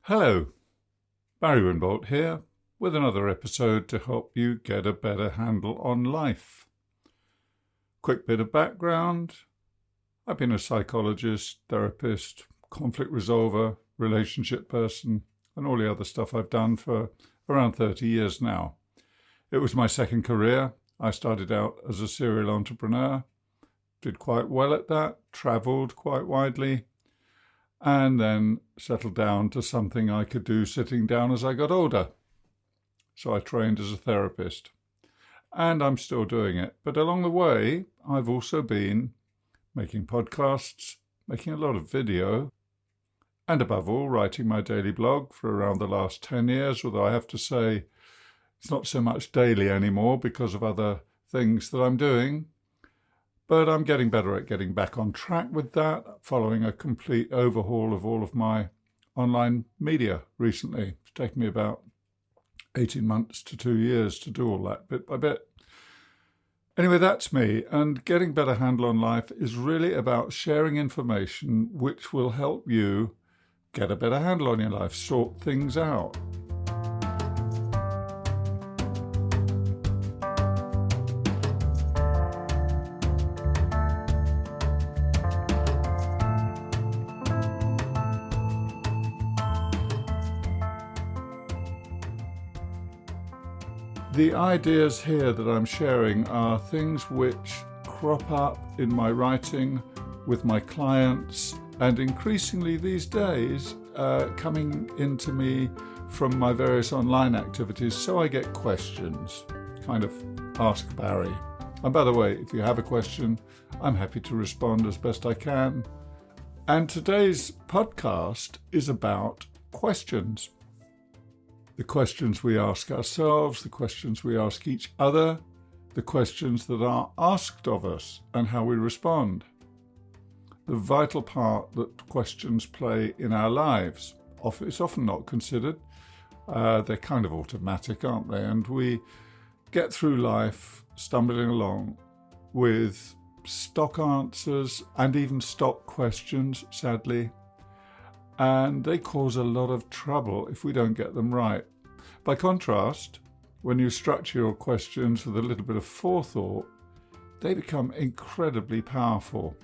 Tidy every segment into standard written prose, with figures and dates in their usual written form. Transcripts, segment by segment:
Hello, Barry Winbolt here with another episode to help you get a better handle on life. Quick bit of background. I've been a psychologist, therapist, conflict resolver, relationship person, and all the other stuff I've done for around 30 years now. It was my second career. I started out as a serial entrepreneur, did quite well at that, travelled quite widely, and then settled down to something I could do sitting down as I got older. So I trained as a therapist, and I'm still doing it. But along the way, I've also been making podcasts, making a lot of video, and above all, writing my daily blog for around the last 10 years, although I have to say it's not so much daily anymore because of other things that I'm doing. But I'm getting better at getting back on track with that, following a complete overhaul of all of my online media recently. It's taken me about 18 months to 2 years to do all that bit by bit. Anyway, that's me, and getting better handle on life is really about sharing information which will help you get a better handle on your life, sort things out. The ideas here that I'm sharing are things which crop up in my writing with my clients, and increasingly these days coming into me from my various online activities. So I get questions, kind of ask Barry. And by the way, if you have a question, I'm happy to respond as best I can. And today's podcast is about questions. The questions we ask ourselves, the questions we ask each other, the questions that are asked of us, and how we respond. The vital part that questions play in our lives. It's often not considered. They're kind of automatic, aren't they? And we get through life stumbling along with stock answers and even stock questions, sadly. And they cause a lot of trouble if we don't get them right. By contrast, when you structure your questions with a little bit of forethought, they become incredibly powerful.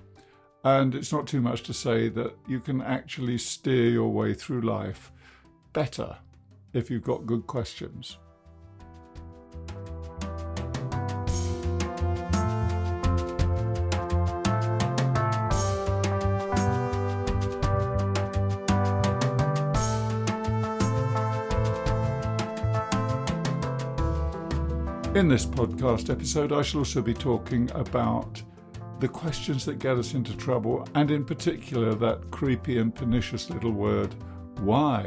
And it's not too much to say that you can actually steer your way through life better if you've got good questions. In this podcast episode, I shall also be talking about the questions that get us into trouble, and in particular that creepy and pernicious little word, why?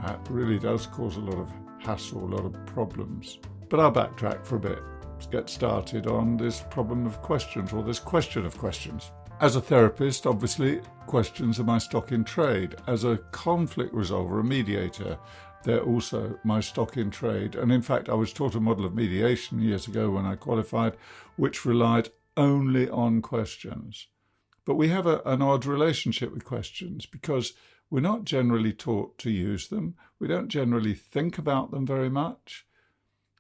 That really does cause a lot of hassle, a lot of problems. But I'll backtrack for a bit. Let's get started on this problem of questions, or this question of questions. As a therapist, obviously, questions are my stock in trade. As a conflict resolver, a mediator, they're also my stock in trade. And in fact, I was taught a model of mediation years ago when I qualified, which relied only on questions. But we have an odd relationship with questions because we're not generally taught to use them. We don't generally think about them very much.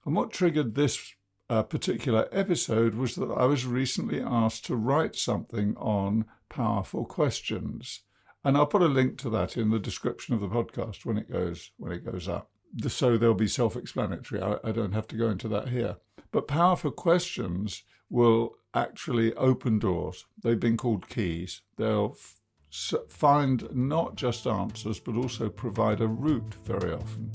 And what triggered this particular episode was that I was recently asked to write something on powerful questions. And I'll put a link to that in the description of the podcast when it goes up. So they'll be self-explanatory. I don't have to go into that here. But powerful questions will actually open doors. They've been called keys. They'll find not just answers, but also provide a route very often.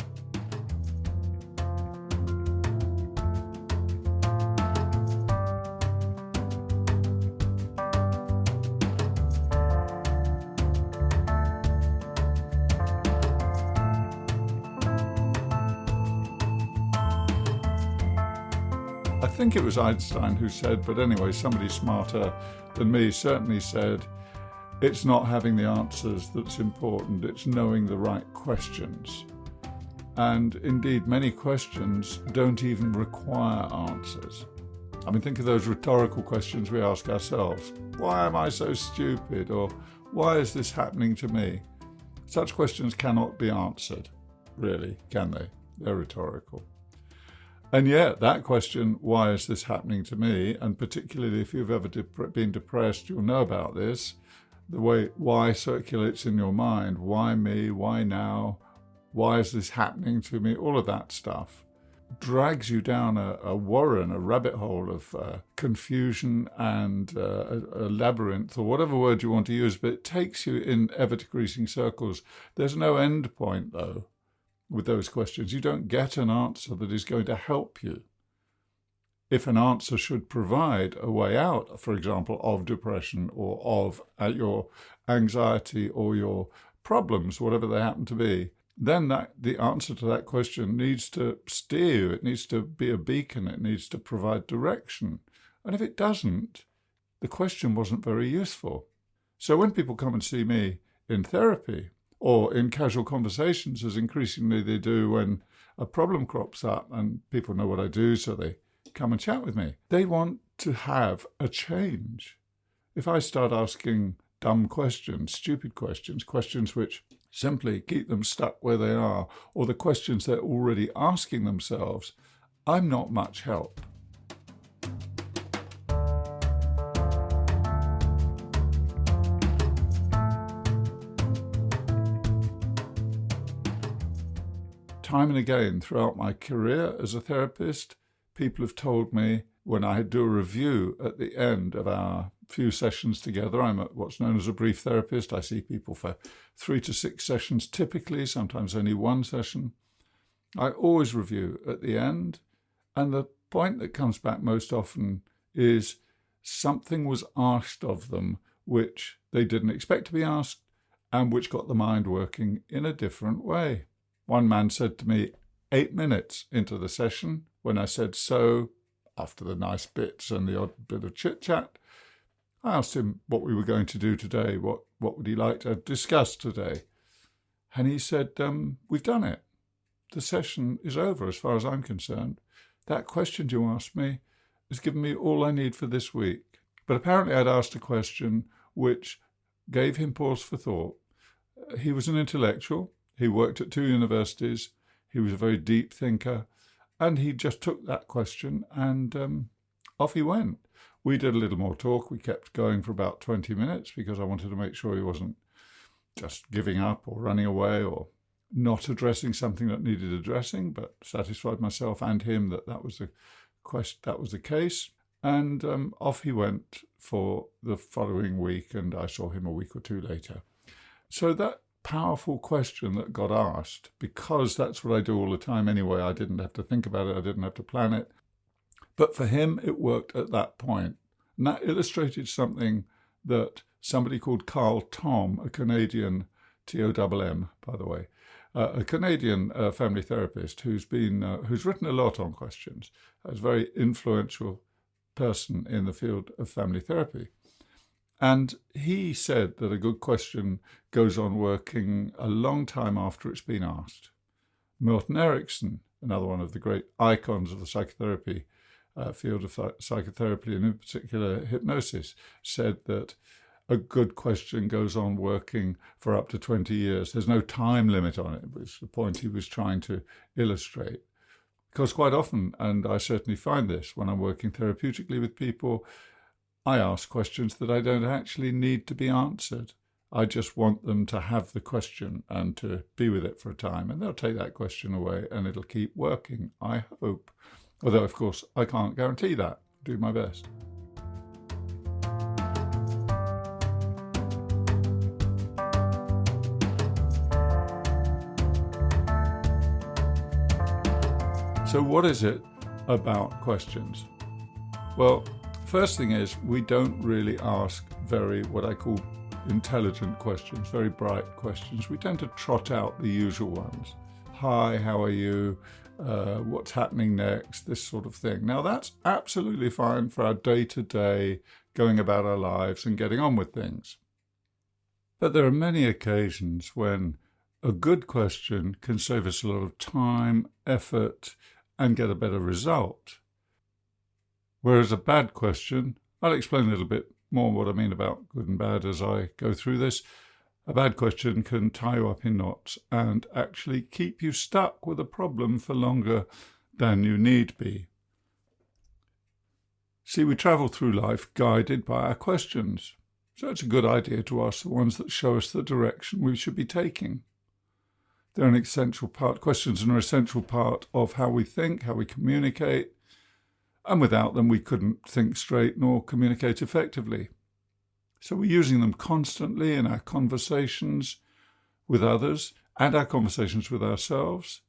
I think it was Einstein who said, but anyway, somebody smarter than me certainly said, it's not having the answers that's important, it's knowing the right questions. And indeed, many questions don't even require answers. I mean, think of those rhetorical questions we ask ourselves. Why am I so stupid? Or why is this happening to me? Such questions cannot be answered, really, can they? They're rhetorical. And yet that question, why is this happening to me? And particularly if you've ever been depressed, you'll know about this. The way why circulates in your mind. Why me? Why now? Why is this happening to me? All of that stuff drags you down a warren, a rabbit hole of confusion and a labyrinth, or whatever word you want to use, but it takes you in ever-decreasing circles. There's no end point, though, with those questions. You don't get an answer that is going to help you. If an answer should provide a way out, for example, of depression or of your anxiety or your problems, whatever they happen to be, then the answer to that question needs to steer you. It needs to be a beacon. It needs to provide direction. And if it doesn't, the question wasn't very useful. So when people come and see me in therapy or in casual conversations, as increasingly they do when a problem crops up and people know what I do, so they come and chat with me, they want to have a change. If I start asking dumb questions, stupid questions, questions which simply keep them stuck where they are, or the questions they're already asking themselves, I'm not much help. Time and again throughout my career as a therapist, people have told me when I do a review at the end of our few sessions together, I'm what's known as a brief therapist. I see people for 3 to 6 sessions typically, sometimes only one session. I always review at the end, and the point that comes back most often is something was asked of them which they didn't expect to be asked and which got the mind working in a different way. One man said to me 8 minutes into the session, when I said so, after the nice bits and the odd bit of chit-chat, I asked him what we were going to do today, what would he like to discuss today? And he said, we've done it. The session is over as far as I'm concerned. That question you asked me has given me all I need for this week. But apparently I'd asked a question which gave him pause for thought. He was an intellectual. He worked at 2 universities. He was a very deep thinker. And he just took that question and off he went. We did a little more talk. We kept going for about 20 minutes because I wanted to make sure he wasn't just giving up or running away or not addressing something that needed addressing, but satisfied myself and him that was the case. And off he went for the following week, and I saw him a week or 2 later. So that powerful question that got asked, because that's what I do all the time anyway, I didn't have to think about it, I didn't have to plan it. But for him, it worked at that point. And that illustrated something that somebody called Carl Tom, a Canadian, T-O-M-M, by the way, a Canadian family therapist who's written a lot on questions, a very influential person in the field of family therapy. And he said that a good question goes on working a long time after it's been asked. Milton Erickson, another one of the great icons of the psychotherapy field of psychotherapy, and in particular hypnosis, said that a good question goes on working for up to 20 years. There's no time limit on it, which is the point he was trying to illustrate. Because quite often, and I certainly find this when I'm working therapeutically with people, I ask questions that I don't actually need to be answered. I just want them to have the question and to be with it for a time, and they'll take that question away and it'll keep working, I hope. Although, of course, I can't guarantee that. Do my best. So what is it about questions? Well, first thing is we don't really ask very, what I call intelligent questions, very bright questions. We tend to trot out the usual ones. Hi, how are you? What's happening next? This sort of thing. Now that's absolutely fine for our day-to-day going about our lives and getting on with things. But there are many occasions when a good question can save us a lot of time, effort, and get a better result. Whereas a bad question, I'll explain a little bit more what I mean about good and bad as I go through this. A bad question can tie you up in knots and actually keep you stuck with a problem for longer than you need be. See, we travel through life guided by our questions, so it's a good idea to ask the ones that show us the direction we should be taking. They're an essential part. Questions are an essential part of how we think, how we communicate, and without them we couldn't think straight nor communicate effectively. So we're using them constantly in our conversations with others and our conversations with ourselves,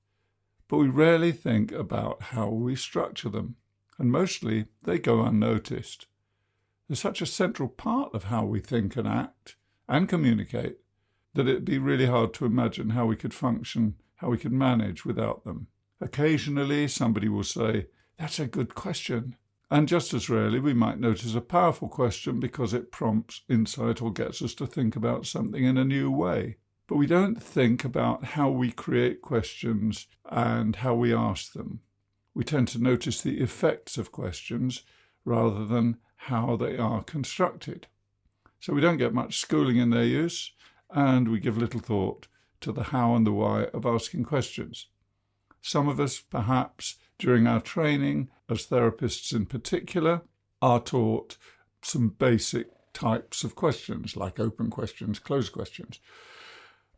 but we rarely think about how we structure them, and mostly they go unnoticed. They're such a central part of how we think and act and communicate that it'd be really hard to imagine how we could function, how we could manage without them. Occasionally somebody will say, "That's a good question." And just as rarely we might notice a powerful question because it prompts insight or gets us to think about something in a new way. But we don't think about how we create questions and how we ask them. We tend to notice the effects of questions rather than how they are constructed. So we don't get much schooling in their use, and we give little thought to the how and the why of asking questions. Some of us, perhaps during our training, as therapists in particular, are taught some basic types of questions, like open questions, closed questions.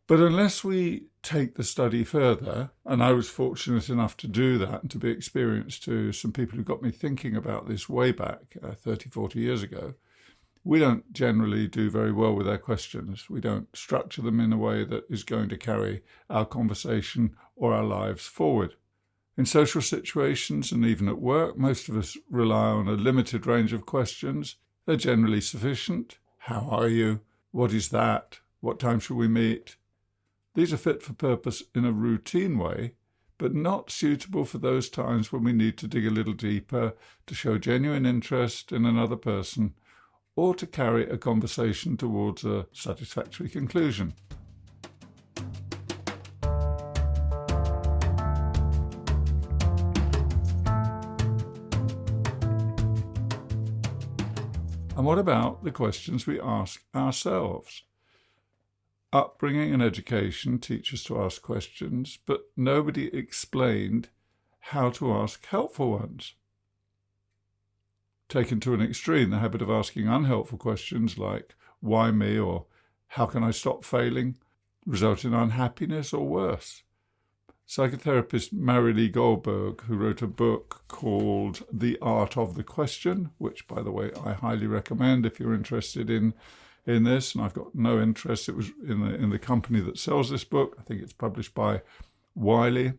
But unless we take the study further, and I was fortunate enough to do that and to be experienced to some people who got me thinking about this way back 30, 40 years ago, we don't generally do very well with our questions. We don't structure them in a way that is going to carry our conversation or our lives forward. In social situations and even at work, most of us rely on a limited range of questions. They're generally sufficient. How are you? What is that? What time shall we meet? These are fit for purpose in a routine way, but not suitable for those times when we need to dig a little deeper, to show genuine interest in another person, or to carry a conversation towards a satisfactory conclusion. And what about the questions we ask ourselves? Upbringing and education teach us to ask questions, but nobody explained how to ask helpful ones. Taken to an extreme, the habit of asking unhelpful questions like, "Why me?" or "How can I stop failing?" result in unhappiness or worse. Psychotherapist Marilee Goldberg, who wrote a book called The Art of the Question, which, by the way, I highly recommend if you're interested in this, and I've got no interest. It was in the company that sells this book. I think it's published by Wiley.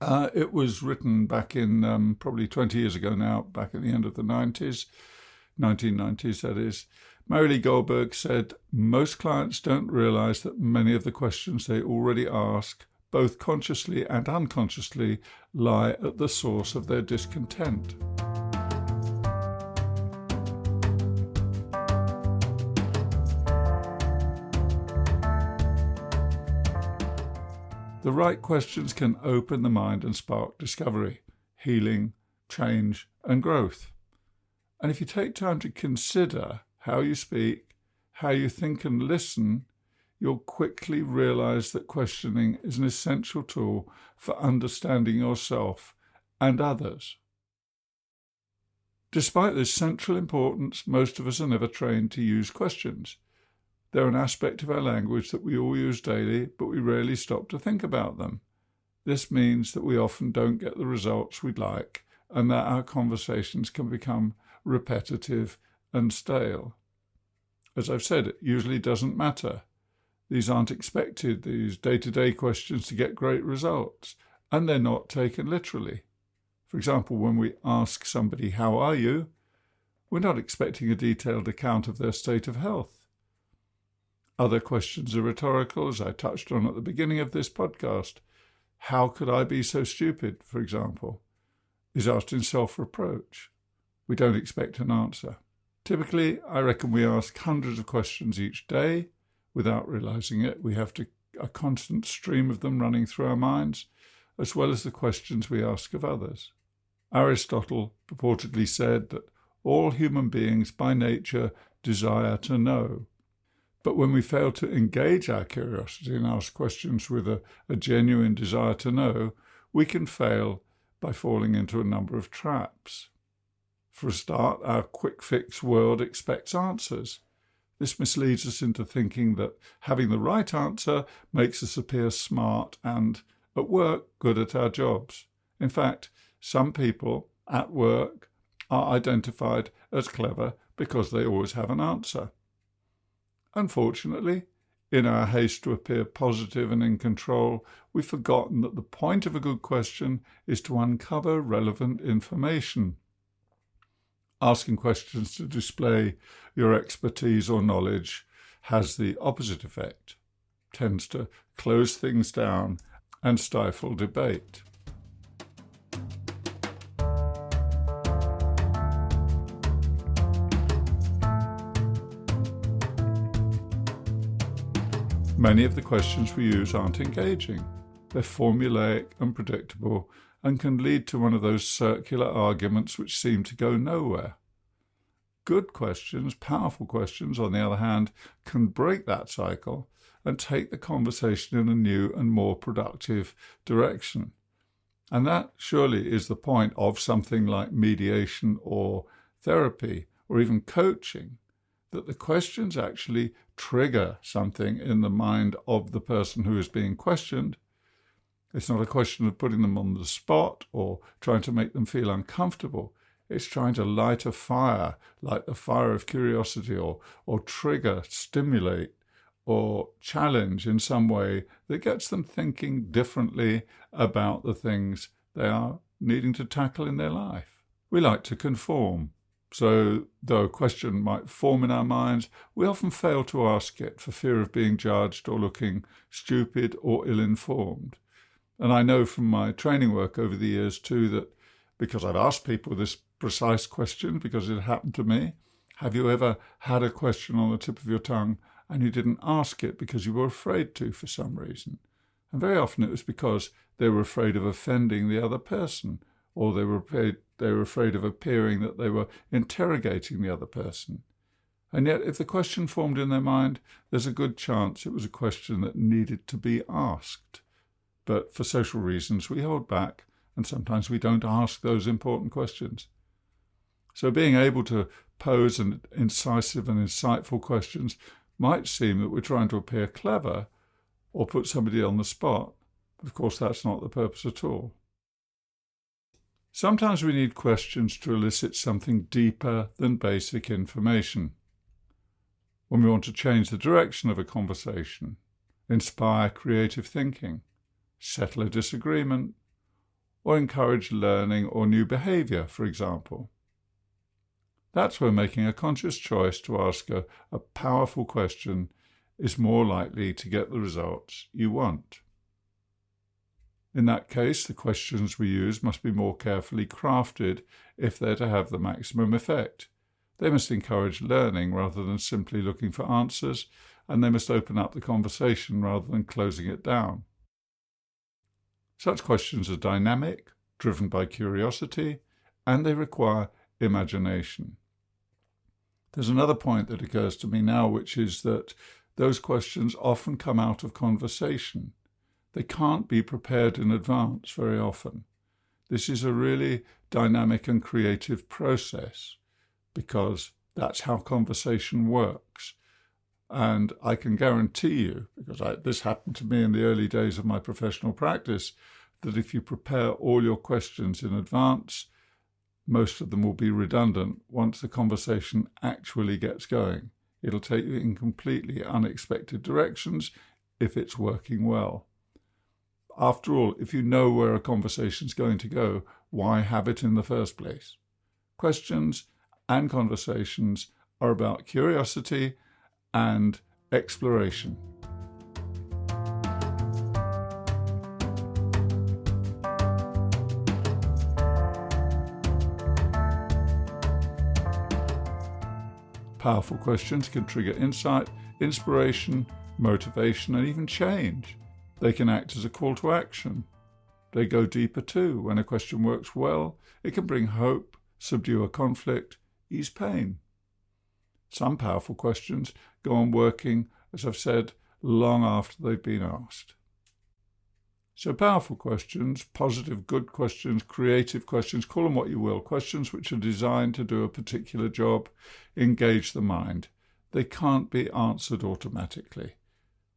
It was written back in probably 20 years ago now, back at the end of the 1990s, that is. Marilee Goldberg said, "Most clients don't realize that many of the questions they already ask, both consciously and unconsciously, lie at the source of their discontent." The right questions can open the mind and spark discovery, healing, change, and growth. And if you take time to consider how you speak, how you think and listen, you'll quickly realize that questioning is an essential tool for understanding yourself and others. Despite this central importance, most of us are never trained to use questions. They're an aspect of our language that we all use daily, but we rarely stop to think about them. This means that we often don't get the results we'd like, and that our conversations can become repetitive and stale. As I've said, it usually doesn't matter. These aren't expected, these day-to-day questions, to get great results, and they're not taken literally. For example, when we ask somebody, "How are you?" we're not expecting a detailed account of their state of health. Other questions are rhetorical, as I touched on at the beginning of this podcast. "How could I be so stupid?" for example, is asked in self-reproach. We don't expect an answer. Typically, I reckon we ask hundreds of questions each day without realizing it. We have a constant stream of them running through our minds, as well as the questions we ask of others. Aristotle purportedly said that all human beings by nature desire to know. But when we fail to engage our curiosity and ask questions with a genuine desire to know, we can fail by falling into a number of traps. For a start, our quick-fix world expects answers. This misleads us into thinking that having the right answer makes us appear smart and, at work, good at our jobs. In fact, some people at work are identified as clever because they always have an answer. Unfortunately, in our haste to appear positive and in control, we've forgotten that the point of a good question is to uncover relevant information. Asking questions to display your expertise or knowledge has the opposite effect, tends to close things down and stifle debate. Many of the questions we use aren't engaging. They're formulaic and predictable and can lead to one of those circular arguments which seem to go nowhere. Good questions, powerful questions, on the other hand, can break that cycle and take the conversation in a new and more productive direction. And that surely is the point of something like mediation or therapy or even coaching, that the questions actually trigger something in the mind of the person who is being questioned. It's not a question of putting them on the spot or trying to make them feel uncomfortable. It's trying to light a fire, like the fire of curiosity, or trigger, stimulate, or challenge in some way that gets them thinking differently about the things they are needing to tackle in their life. We like to conform. So, though a question might form in our minds, we often fail to ask it for fear of being judged or looking stupid or ill-informed. And I know from my training work over the years too that because I've asked people this precise question because it happened to me, have you ever had a question on the tip of your tongue and you didn't ask it because you were afraid to for some reason? And very often it was because they were afraid of offending the other person, or they were afraid of appearing that they were interrogating the other person. And yet, if the question formed in their mind, there's a good chance it was a question that needed to be asked. But for social reasons, we hold back, and sometimes we don't ask those important questions. So being able to pose an incisive and insightful questions might seem that we're trying to appear clever or put somebody on the spot. But of course, that's not the purpose at all. Sometimes we need questions to elicit something deeper than basic information. When we want to change the direction of a conversation, inspire creative thinking, settle a disagreement, or encourage learning or new behavior, for example. That's where making a conscious choice to ask a powerful question is more likely to get the results you want. In that case, the questions we use must be more carefully crafted if they're to have the maximum effect. They must encourage learning rather than simply looking for answers, and they must open up the conversation rather than closing it down. Such questions are dynamic, driven by curiosity, and they require imagination. There's another point that occurs to me now, which is that those questions often come out of conversation. They can't be prepared in advance very often. This is a really dynamic and creative process because that's how conversation works. And I can guarantee you, because this happened to me in the early days of my professional practice, that if you prepare all your questions in advance, most of them will be redundant once the conversation actually gets going. It'll take you in completely unexpected directions if it's working well. After all, if you know where a conversation's going to go, why have it in the first place? Questions and conversations are about curiosity and exploration. Powerful questions can trigger insight, inspiration, motivation, and even change. They can act as a call to action. They go deeper too. When a question works well, it can bring hope, subdue a conflict, ease pain. Some powerful questions go on working, as I've said, long after they've been asked. So powerful questions, positive, good questions, creative questions, call them what you will, questions which are designed to do a particular job, engage the mind. They can't be answered automatically.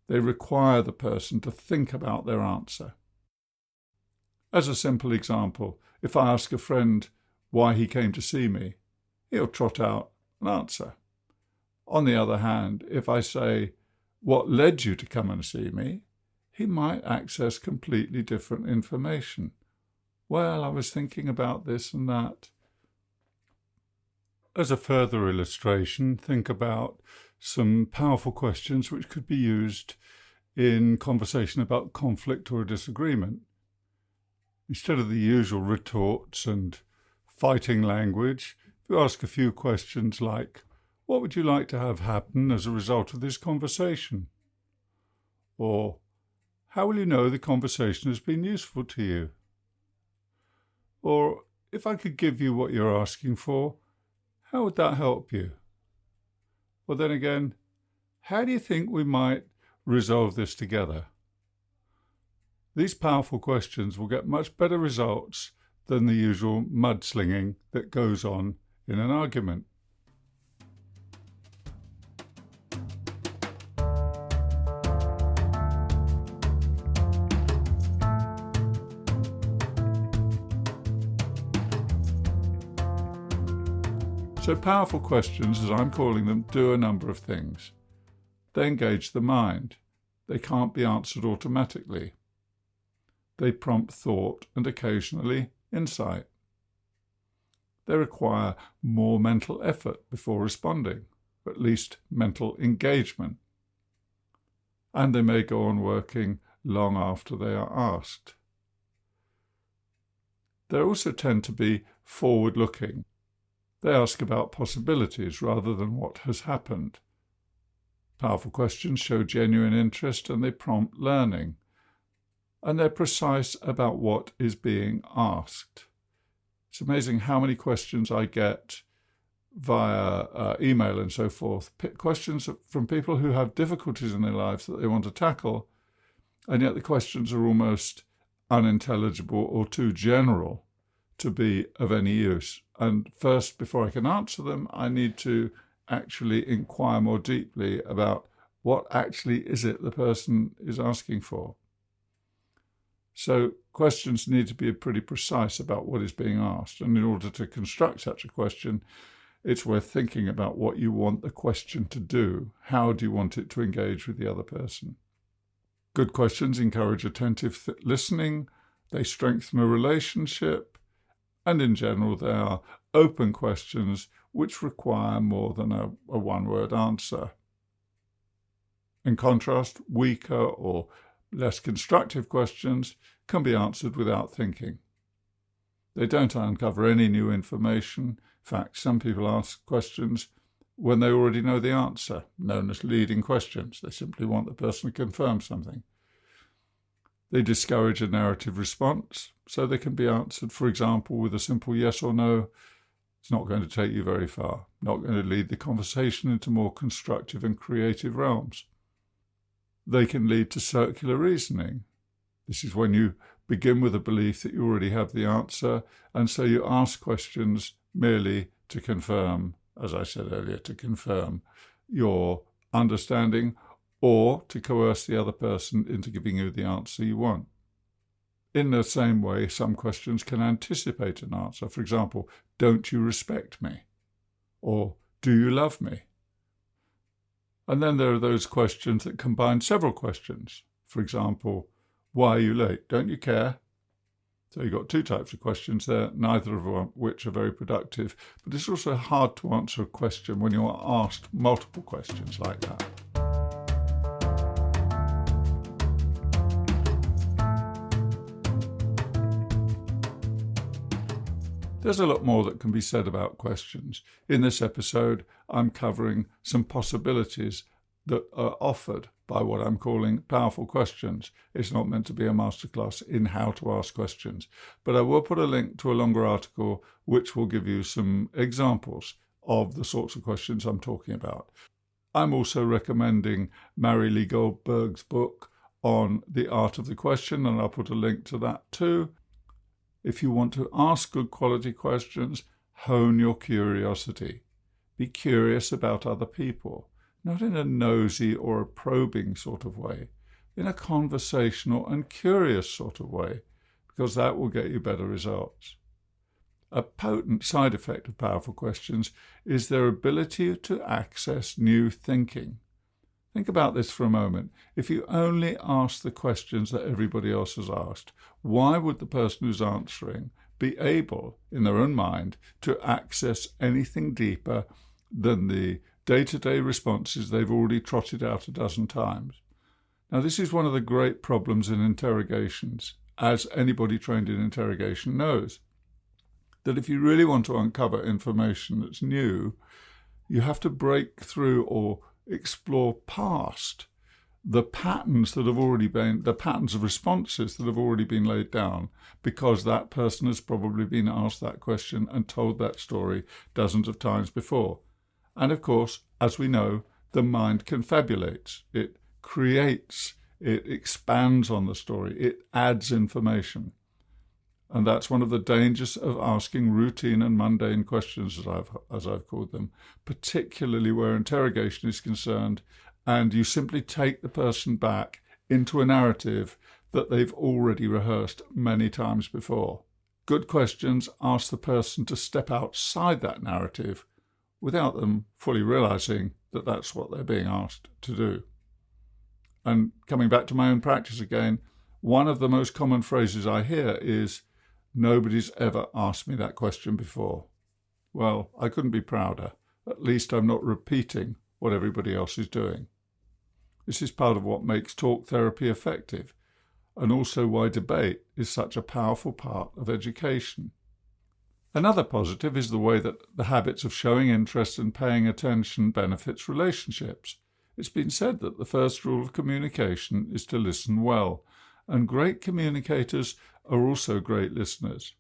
They require the person to think about their answer. As a simple example, if I ask a friend why he came to see me, he'll trot out an answer. On the other hand, if I say, what led you to come and see me, he might access completely different information. Well, I was thinking about this and that. As a further illustration, think about some powerful questions which could be used in conversation about conflict or a disagreement. Instead of the usual retorts and fighting language, if you ask a few questions like, what would you like to have happen as a result of this conversation? Or, how will you know the conversation has been useful to you? Or, if I could give you what you're asking for, how would that help you? Well, then again, how do you think we might resolve this together? These powerful questions will get much better results than the usual mudslinging that goes on in an argument. So powerful questions, as I'm calling them, do a number of things. They engage the mind. They can't be answered automatically. They prompt thought and occasionally insight. They require more mental effort before responding, or at least mental engagement. And they may go on working long after they are asked. They also tend to be forward-looking. They ask about possibilities rather than what has happened. Powerful questions show genuine interest and they prompt learning. And they're precise about what is being asked. It's amazing how many questions I get via email and so forth, questions from people who have difficulties in their lives that they want to tackle, and yet the questions are almost unintelligible or too general to be of any use. And first, before I can answer them, I need to actually inquire more deeply about what actually is it the person is asking for. So questions need to be pretty precise about what is being asked. And in order to construct such a question, it's worth thinking about what you want the question to do. How do you want it to engage with the other person? Good questions encourage attentive listening. They strengthen a relationship. And in general, they are open questions which require more than a one-word answer. In contrast, weaker or less constructive questions can be answered without thinking. They don't uncover any new information. In fact, some people ask questions when they already know the answer, known as leading questions. They simply want the person to confirm something. They discourage a narrative response, so they can be answered, for example, with a simple yes or no. It's not going to take you very far, not going to lead the conversation into more constructive and creative realms. They can lead to circular reasoning. This is when you begin with a belief that you already have the answer, and so you ask questions merely to confirm, as I said earlier, to confirm your understanding or to coerce the other person into giving you the answer you want. In the same way, some questions can anticipate an answer. For example, don't you respect me? Or do you love me? And then there are those questions that combine several questions. For example, why are you late? Don't you care? So you've got two types of questions there, neither of which are very productive. But it's also hard to answer a question when you're asked multiple questions like that. There's a lot more that can be said about questions. In this episode, I'm covering some possibilities that are offered by what I'm calling powerful questions. It's not meant to be a masterclass in how to ask questions, but I will put a link to a longer article which will give you some examples of the sorts of questions I'm talking about. I'm also recommending Mary Lee Goldberg's book on the art of the question, and I'll put a link to that too. If you want to ask good quality questions, hone your curiosity. Be curious about other people, not in a nosy or a probing sort of way, in a conversational and curious sort of way, because that will get you better results. A potent side effect of powerful questions is their ability to access new thinking. Think about this for a moment. If you only ask the questions that everybody else has asked, why would the person who's answering be able, in their own mind, to access anything deeper than the day-to-day responses they've already trotted out a dozen times? Now, this is one of the great problems in interrogations, as anybody trained in interrogation knows, that if you really want to uncover information that's new, you have to break through or explore past the patterns that have already been, the patterns of responses that have already been laid down, because that person has probably been asked that question and told that story dozens of times before. And of course, as we know, the mind confabulates. It creates, it expands on the story, it adds information. And that's one of the dangers of asking routine and mundane questions, as I've called them, particularly where interrogation is concerned, and you simply take the person back into a narrative that they've already rehearsed many times before. Good questions ask the person to step outside that narrative without them fully realizing that that's what they're being asked to do. And coming back to my own practice again, one of the most common phrases I hear is, "Nobody's ever asked me that question before." Well, I couldn't be prouder. At least I'm not repeating what everybody else is doing. This is part of what makes talk therapy effective, and also why debate is such a powerful part of education. Another positive is the way that the habits of showing interest and paying attention benefits relationships. It's been said that the first rule of communication is to listen well, and great communicators are also great listeners.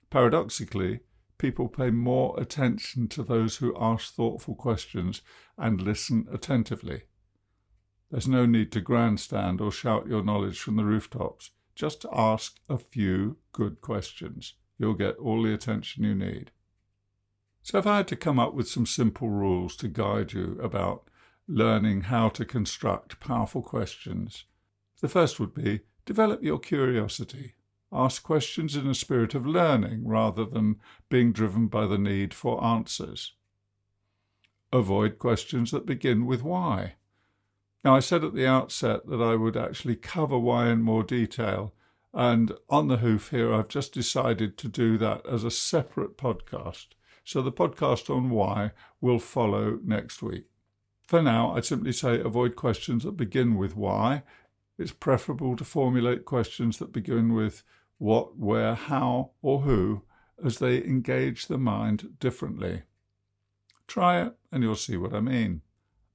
Paradoxically, people pay more attention to those who ask thoughtful questions and listen attentively. There's no need to grandstand or shout your knowledge from the rooftops. Just ask a few good questions. You'll get all the attention you need. So if I had to come up with some simple rules to guide you about learning how to construct powerful questions, the first would be develop your curiosity. Ask questions in a spirit of learning rather than being driven by the need for answers. Avoid questions that begin with why. Now, I said at the outset that I would actually cover why in more detail, and on the hoof here, I've just decided to do that as a separate podcast. So the podcast on why will follow next week. For now, I'd simply say avoid questions that begin with why. It's preferable to formulate questions that begin with what, where, how, or who, as they engage the mind differently. Try it and you'll see what I mean.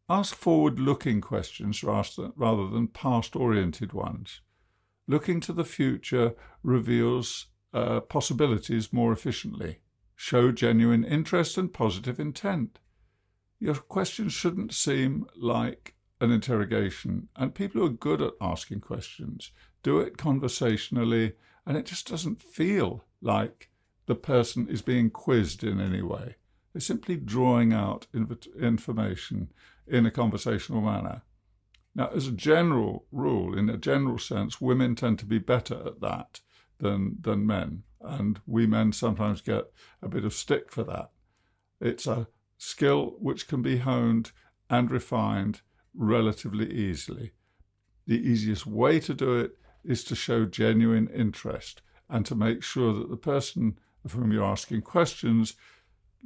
Ask forward-looking questions rather than past-oriented ones. Looking to the future reveals possibilities more efficiently. Show genuine interest and positive intent. Your questions shouldn't seem like an interrogation, and people who are good at asking questions do it conversationally, and it just doesn't feel like the person is being quizzed in any way. They're simply drawing out information in a conversational manner. Now, as a general rule, in a general sense, women tend to be better at that than men, and we men sometimes get a bit of stick for that. It's a skill which can be honed and refined relatively easily. The easiest way to do it is to show genuine interest and to make sure that the person of whom you're asking questions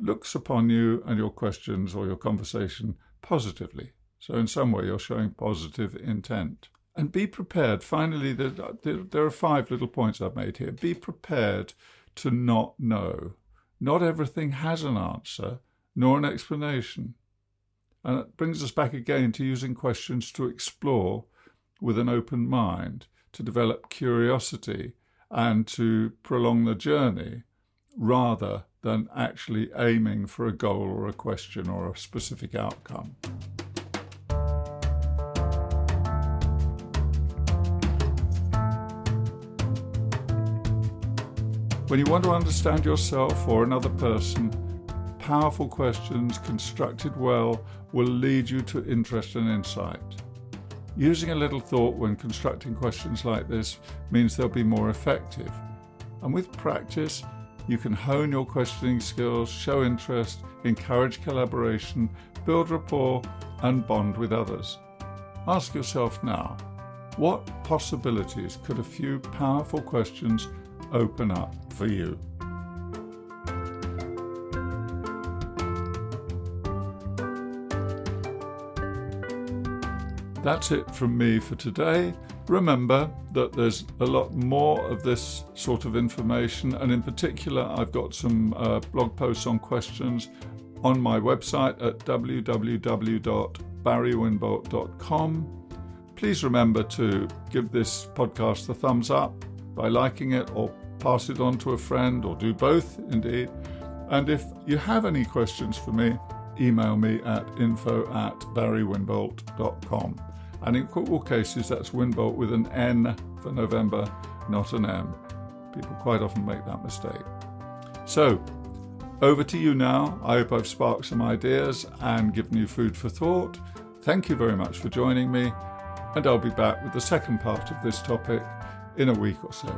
looks upon you and your questions or your conversation positively. So in some way you're showing positive intent. And be prepared. Finally, there are 5 little points I've made here. Be prepared to not know. Not everything has an answer, nor an explanation. And it brings us back again to using questions to explore with an open mind, to develop curiosity and to prolong the journey rather than actually aiming for a goal or a question or a specific outcome. When you want to understand yourself or another person, powerful questions constructed well will lead you to interest and insight. Using a little thought when constructing questions like this means they'll be more effective. And with practice, you can hone your questioning skills, show interest, encourage collaboration, build rapport, and bond with others. Ask yourself now, what possibilities could a few powerful questions open up for you? That's it from me for today. Remember that there's a lot more of this sort of information, and in particular I've got some blog posts on questions on my website at www.barrywinbolt.com. Please remember to give this podcast a thumbs up by liking it, or pass it on to a friend, or do both indeed. And if you have any questions for me, email me at info@barrywinbolt.com. And in all cases, that's Winbolt with an N for November, not an M. People quite often make that mistake. So, over to you now. I hope I've sparked some ideas and given you food for thought. Thank you very much for joining me, and I'll be back with the second part of this topic in a week or so.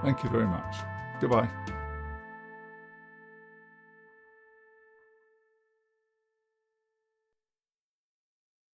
Thank you very much. Goodbye.